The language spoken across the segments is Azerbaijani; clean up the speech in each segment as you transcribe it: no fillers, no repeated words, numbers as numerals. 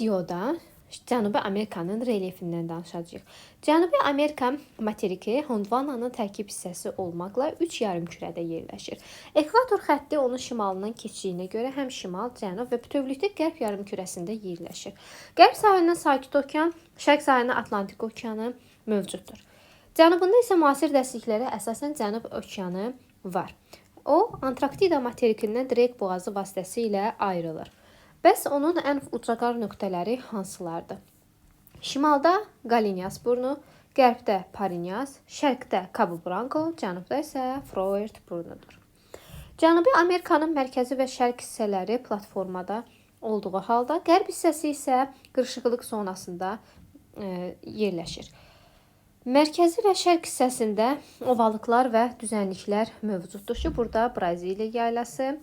videoda Cənubi Amerikanın relyefindən danışacağıq. Cənubi Amerika materiki Gondvananın tərkib hissəsi olmaqla 3 yarımkürədə yerləşir. Ekvator xətti onun şimalından keçdiyinə görə həm şimal, cənub və bütövlükdə qərb yarımkürəsində yerləşir. Qərb sahilindən Sakit Okean, şərq sahilindən Atlantik Okeanı mövcuddur. Cənubunda isə müasir dərsliklərə əsasən Cənub Okeanı var. O, Antarktida materikindən Drake boğazı vasitəsilə ayrılır. Bəs onun ən ucaqar nöqtələri hansılardır? Şimalda Galinas burnu, qərbdə Parinas, şərqdə Cabo Branco, cənubda isə Frauert burnudur. Cənubi Amerikanın mərkəzi və şərq hissələri platformada olduğu halda, qərb hissəsi isə qırışıqlıq zonasında yerləşir. Mərkəzi və şərq hissəsində ovalıqlar və düzənliklər mövcuddur ki, burada Braziliya yaylası,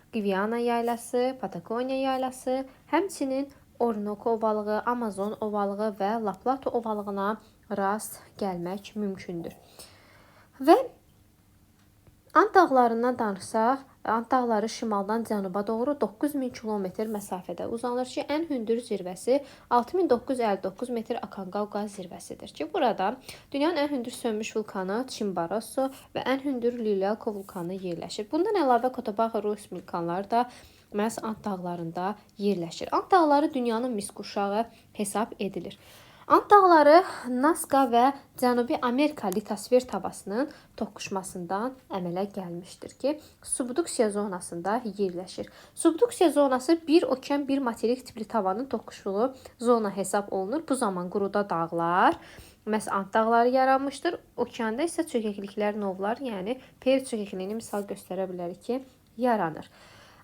Gviana yaylası, Patagoniya yaylası, həmçinin Orinoco ovalığı, Amazon ovalığı və La Plata ovalığına rast gəlmək mümkündür. Və Ant dağlarından danışsaq, Ant dağları şimaldan cənuba doğru 9000 kilometr məsafədə uzanır ki, ən hündür zirvəsi 6959 metr Aconcagua zirvəsidir ki, burada dünyanın ən hündür sönmüş vulkanı Chimborazo və ən hündür Liliaco vulkanı yerləşir. Bundan əlavə Cotopaxi Ruiz vulkanları da məhz Ant dağlarında yerləşir. Ant dağları dünyanın misk uşağı hesab edilir. Ant dağları Nazca və Cənubi Amerika litosfer tavasının toqquşmasından əmələ gəlmişdir ki, subduksiya zonasında yerləşir. Subduksiya zonası bir okean, bir materik tipli tavanın toqquşduğu zona hesab olunur. Bu zaman quruda dağlar, məhz Ant dağları yaranmışdır. Okeanda isə çökəkliklər, novlar, yəni Peri çökəkliyini misal göstərə bilərik ki, yaranır.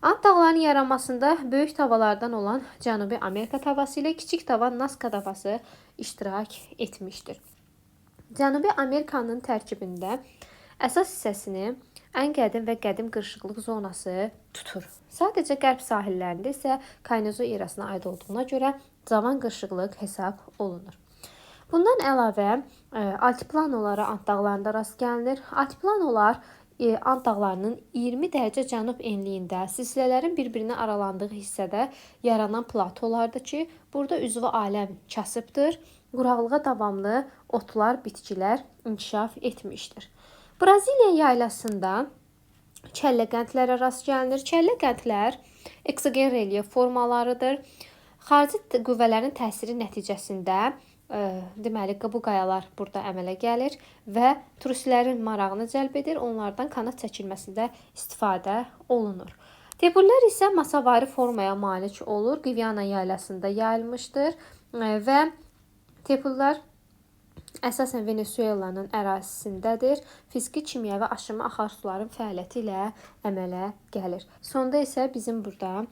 Ant dağlarının yaranmasında böyük tavalardan olan Cənubi Amerika tavası ilə kiçik tava Nazca tavası iştirak etmişdir. Cənubi Amerikanın tərkibində əsas hissəsini ən qədim və qədim qırışıqlıq zonası tutur. Sadəcə qərb sahillərində isə Kaynozo erasına aid olduğuna görə cavan qırışıqlıq hesab olunur. Bundan əlavə altiplanolara Ant dağlarında rast gəlinir. Altiplanolar Ant dağlarının 20 dərəcə cənub enliyində silsilələrin bir-birinə aralandığı hissədə yaranan platolardır ki, burada üzvü aləm kasıbdır, quraqlığa davamlı otlar, bitkilər inkişaf etmişdir. Braziliya yaylasında kəlləqəndlərə rast gəlinir. Kəlləqəndlər eksogen relyef formalarıdır. Xarici qüvvələrin təsiri nəticəsində deməli, bu qayalar burada əmələ gəlir və turistlərin marağını cəlb edir, onlardan kanat çəkilməsində istifadə olunur. Tepullər isə masavari formaya malik olur, Gviana yaylasında yayılmışdır və tepullar əsasən Venezuelanın ərazisindədir. Fiziki, kimyəvi aşımı axar suların fəaliyyəti ilə əmələ gəlir. Sonda isə bizim burada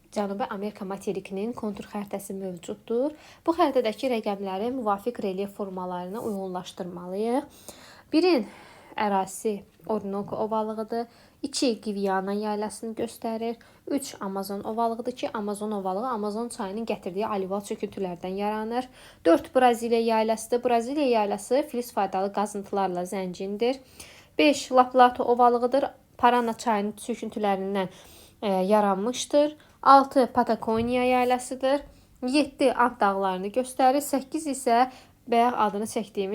Cənubi Amerika materikinin kontur xəritəsi mövcuddur. Bu xəritədəki rəqəmləri müvafiq relyef formalarına uyğunlaşdırmalıyıq. 1-in ərazisi Orinoco ovalığıdır. 2 Gviana yaylasını göstərir. 3 Amazon ovalığıdır ki, Amazon ovalığı Amazon çayının gətirdiyi alival çöküntülərdən yaranır. 4 Braziliya yaylasıdır. Braziliya yaylası filiz faydalı qazıntılarla zəngindir. 5 La Plata ovalığıdır. Parana çayının çöküntülərindən yaranmışdır. 6 Patagoniya yaylasıdır. 7 Ant dağlarını göstərir. 8 isə bayaq adını çəkdiyimiz